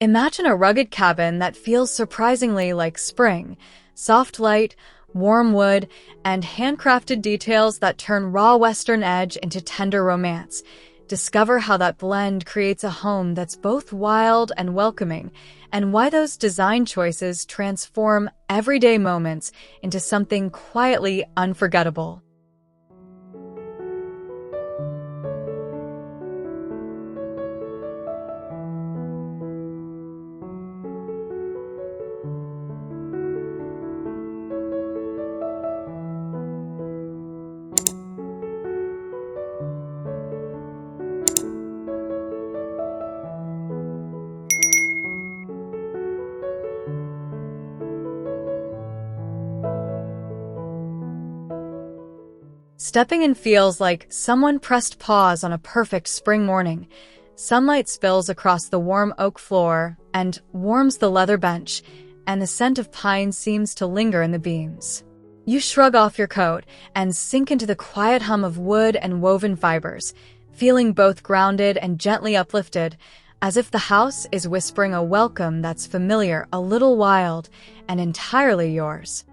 Imagine a rugged cabin that feels surprisingly like spring. Soft light, warm wood, and handcrafted details that turn raw Western edge into tender romance. Discover how that blend creates a home that's both wild and welcoming, and why those design choices transform everyday moments into something quietly unforgettable. Stepping in feels like someone pressed pause on a perfect spring morning. Sunlight spills across the warm oak floor and warms the leather bench, and the scent of pine seems to linger in the beams. You shrug off your coat and sink into the quiet hum of wood and woven fibers, feeling both grounded and gently uplifted, as if the house is whispering a welcome that's familiar, a little wild, and entirely yours.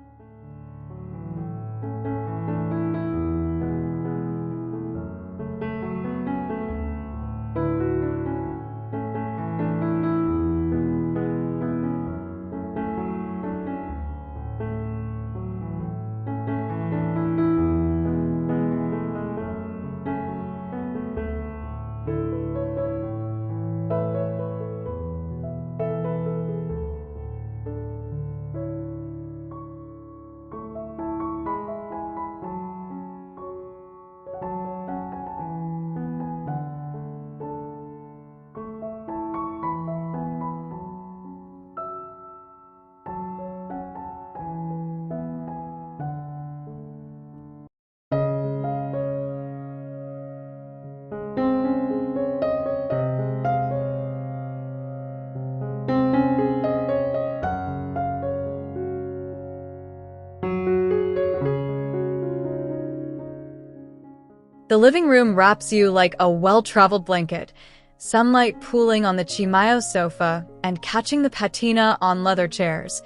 The living room wraps you like a well-traveled blanket, sunlight pooling on the Chimayo sofa and catching the patina on leather chairs.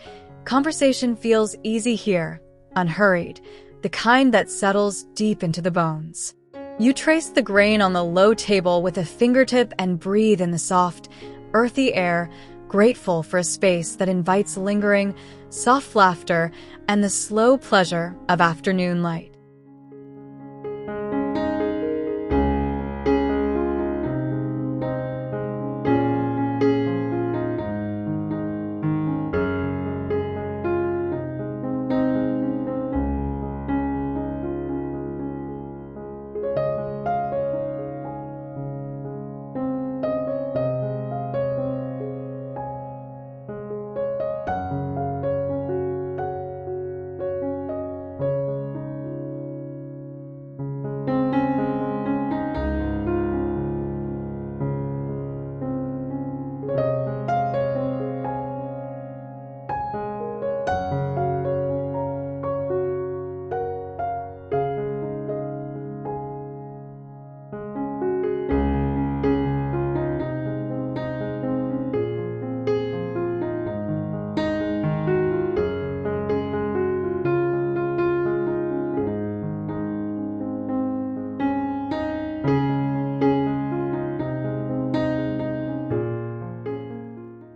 Conversation feels easy here, unhurried, the kind that settles deep into the bones. You trace the grain on the low table with a fingertip and breathe in the soft, earthy air, grateful for a space that invites lingering, soft laughter and the slow pleasure of afternoon light.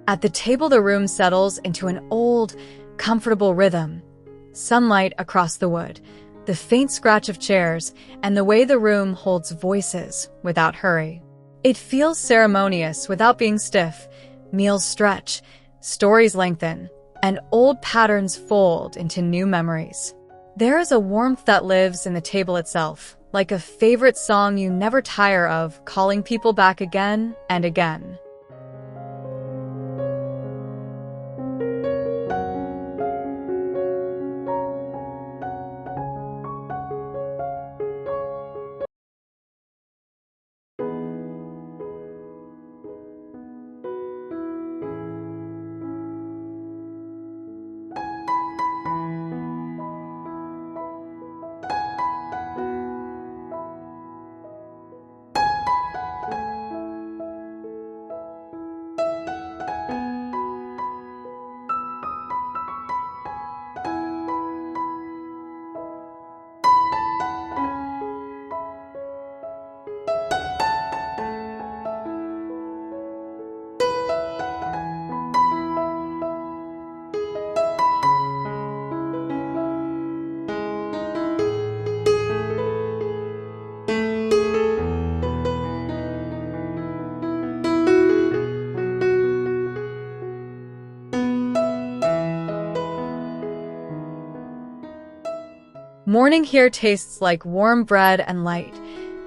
At the table, the room settles into an old, comfortable rhythm. Sunlight across the wood, the faint scratch of chairs, and the way the room holds voices without hurry. It feels ceremonious without being stiff. Meals stretch, stories lengthen, and old patterns fold into new memories. There is a warmth that lives in the table itself, like a favorite song you never tire of, calling people back again and again. Morning here tastes like warm bread and light.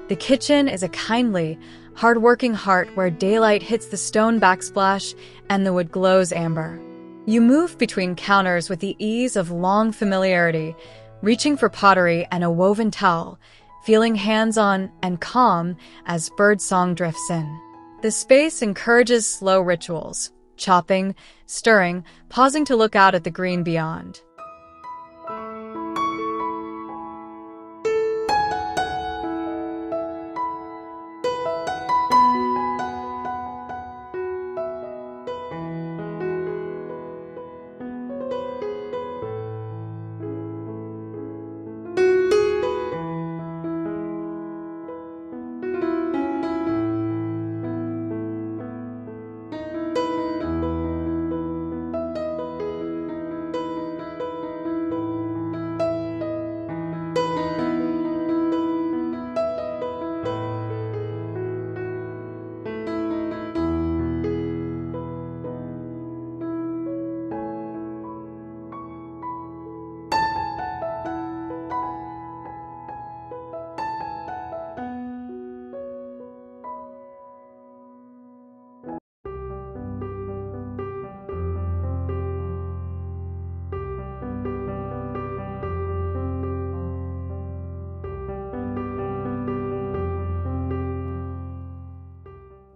The kitchen is a kindly, hard-working heart where daylight hits the stone backsplash and the wood glows amber. You move between counters with the ease of long familiarity, reaching for pottery and a woven towel, feeling hands-on and calm as birdsong drifts in. The space encourages slow rituals, chopping, stirring, pausing to look out at the green beyond.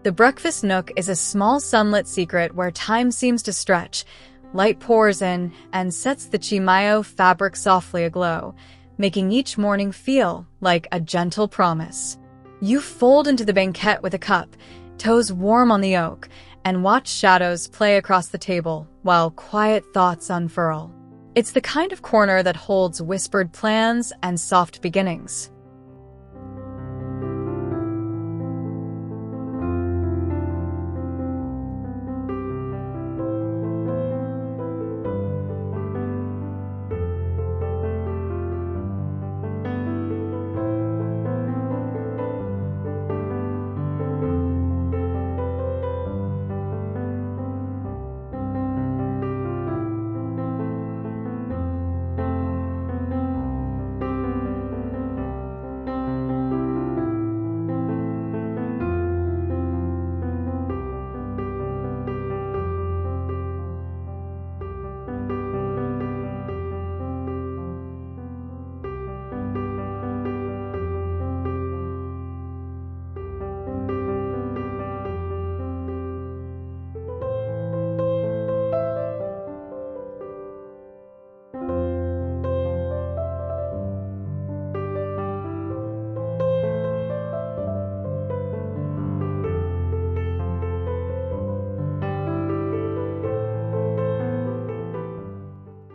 The breakfast nook is a small sunlit secret where time seems to stretch. Light pours in and sets the chimayo fabric softly aglow, making each morning feel like a gentle promise. You fold into the banquette with a cup, toes warm on the oak, and watch shadows play across the table while quiet thoughts unfurl. It's the kind of corner that holds whispered plans and soft beginnings.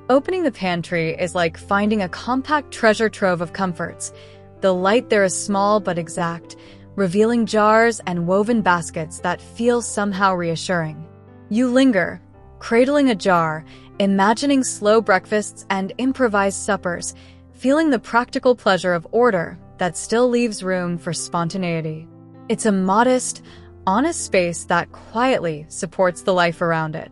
Opening the pantry is like finding a compact treasure trove of comforts. The light there is small but exact, revealing jars and woven baskets that feel somehow reassuring. You linger, cradling a jar, imagining slow breakfasts and improvised suppers, feeling the practical pleasure of order that still leaves room for spontaneity. It's a modest, honest space that quietly supports the life around it.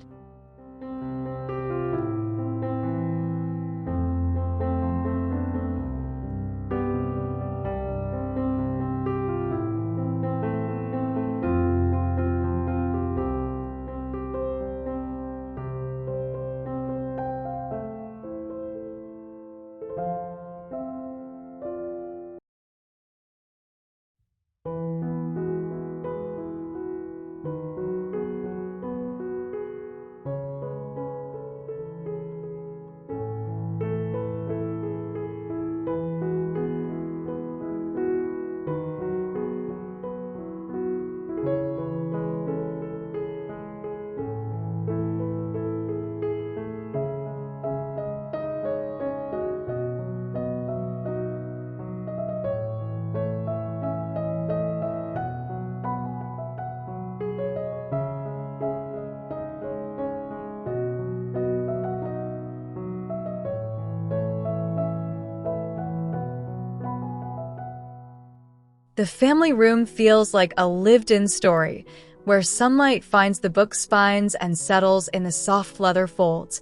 The family room feels like a lived-in story, where sunlight finds the book spines and settles in the soft leather folds.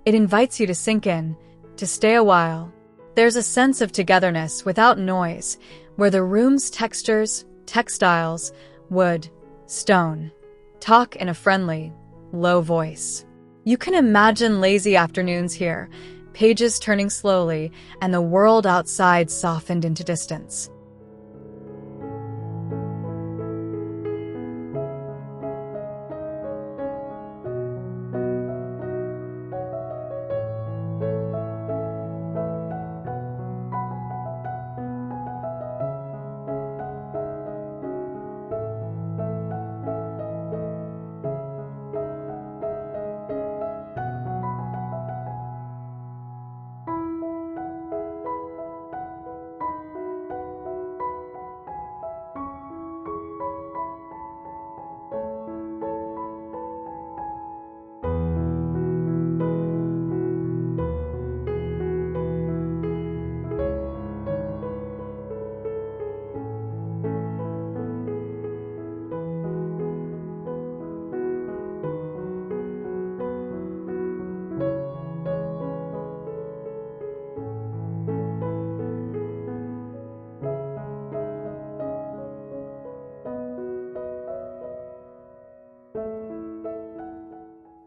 It invites you to sink in, to stay a while. There's a sense of togetherness without noise, where the room's textures, textiles, wood, stone, talk in a friendly, low voice. You can imagine lazy afternoons here, pages turning slowly, and the world outside softened into distance.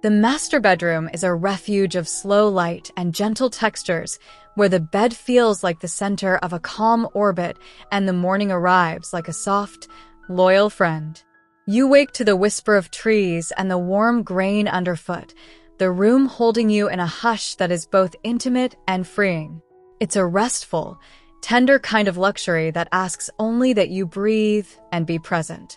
The master bedroom is a refuge of slow light and gentle textures, where the bed feels like the center of a calm orbit and the morning arrives like a soft, loyal friend. You wake to the whisper of trees and the warm grain underfoot, the room holding you in a hush that is both intimate and freeing. It's a restful, tender kind of luxury that asks only that you breathe and be present.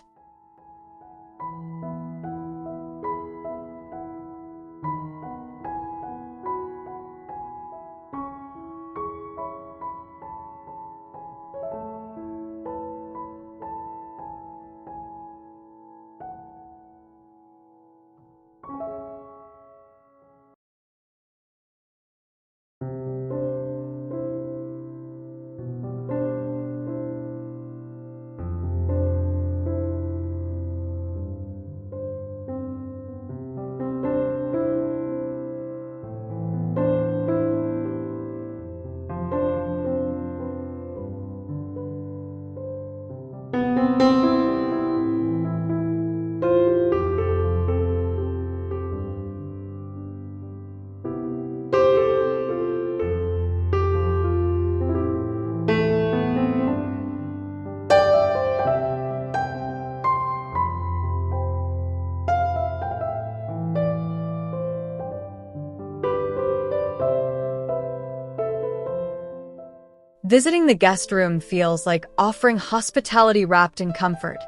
Visiting the guest room feels like offering hospitality wrapped in comfort.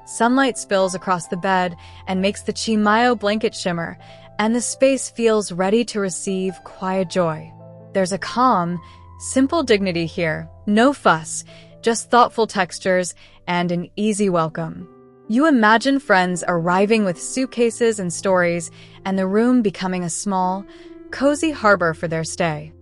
Sunlight spills across the bed and makes the Chimayo blanket shimmer, and the space feels ready to receive quiet joy. There's a calm, simple dignity here, no fuss, just thoughtful textures and an easy welcome. You imagine friends arriving with suitcases and stories, and the room becoming a small, cozy harbor for their stay.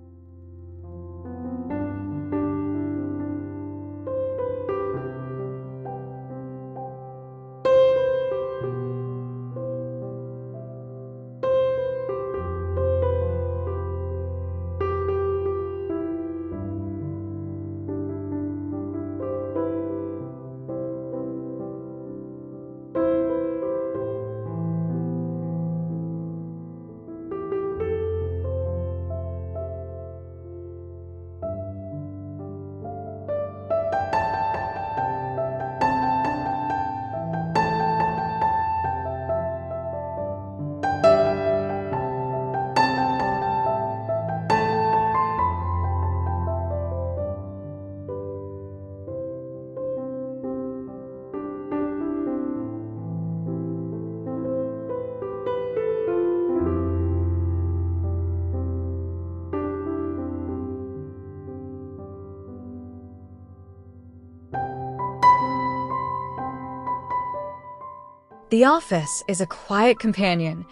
The office is a quiet companion,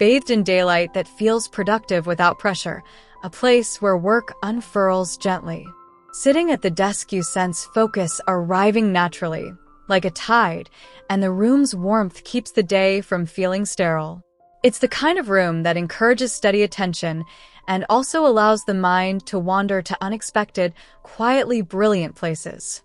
bathed in daylight that feels productive without pressure, a place where work unfurls gently. Sitting at the desk, you sense focus arriving naturally, like a tide, and the room's warmth keeps the day from feeling sterile. It's the kind of room that encourages steady attention and also allows the mind to wander to unexpected, quietly brilliant places.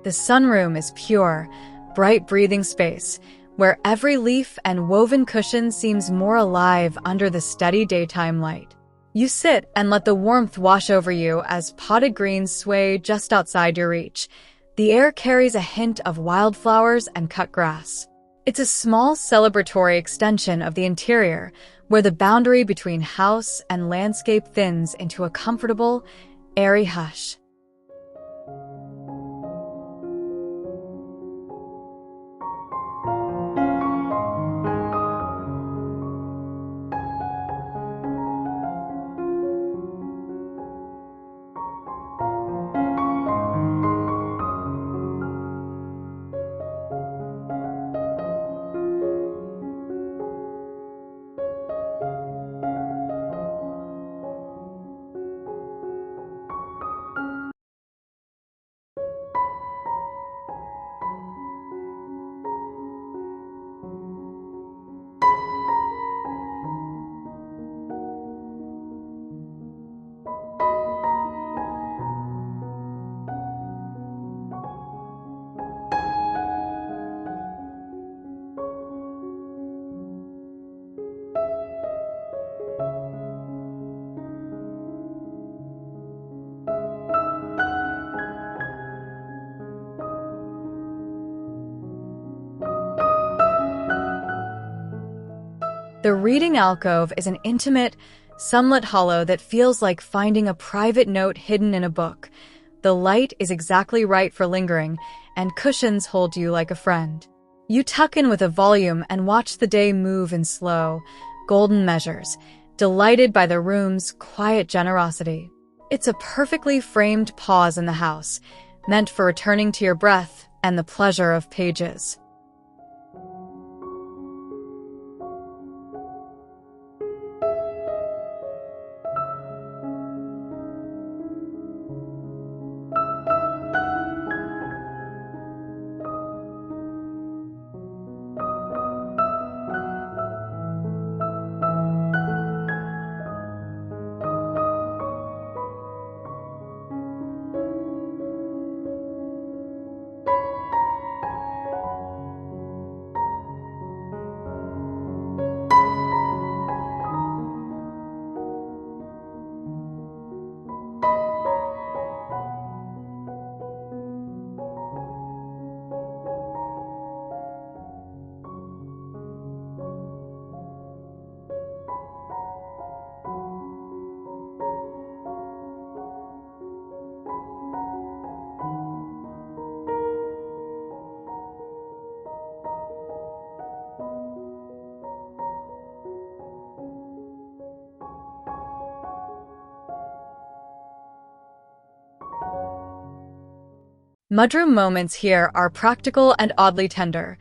The sunroom is pure, bright breathing space, where every leaf and woven cushion seems more alive under the steady daytime light. You sit and let the warmth wash over you as potted greens sway just outside your reach. The air carries a hint of wildflowers and cut grass. It's a small celebratory extension of the interior, where the boundary between house and landscape thins into a comfortable, airy hush. The reading alcove is an intimate, sunlit hollow that feels like finding a private note hidden in a book. The light is exactly right for lingering, and cushions hold you like a friend. You tuck in with a volume and watch the day move in slow, golden measures, delighted by the room's quiet generosity. It's a perfectly framed pause in the house, meant for returning to your breath and the pleasure of pages. Mudroom moments here are practical and oddly tender.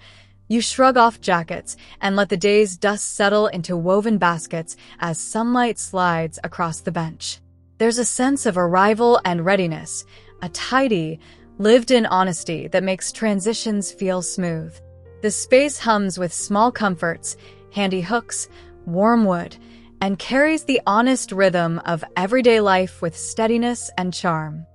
You shrug off jackets and let the day's dust settle into woven baskets as sunlight slides across the bench. There's a sense of arrival and readiness, a tidy, lived-in honesty that makes transitions feel smooth. The space hums with small comforts, handy hooks, warm wood, and carries the honest rhythm of everyday life with steadiness and charm.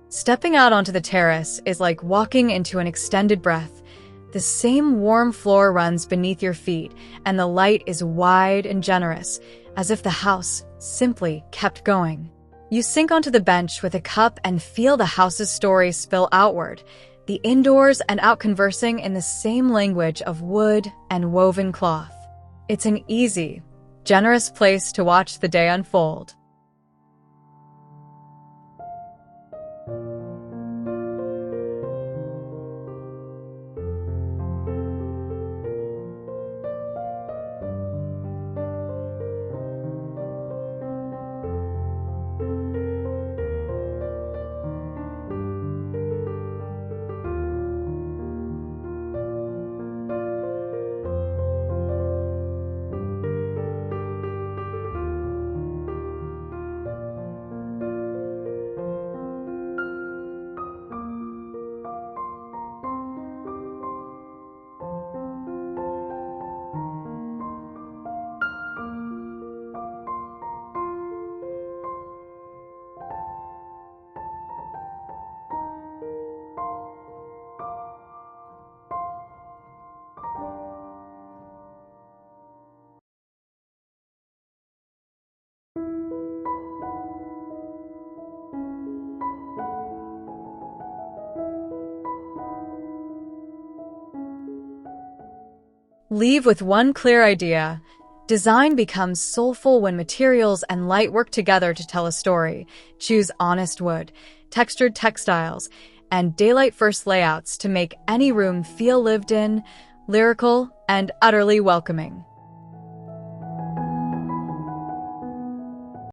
Stepping out onto the terrace is like walking into an extended breath. The same warm floor runs beneath your feet, and the light is wide and generous, as if the house simply kept going. You sink onto the bench with a cup and feel the house's story spill outward, the indoors and out conversing in the same language of wood and woven cloth. It's an easy, generous place to watch the day unfold. Leave with one clear idea. Design becomes soulful when materials and light work together to tell a story. Choose honest wood, textured textiles, and daylight-first layouts to make any room feel lived in, lyrical, and utterly welcoming.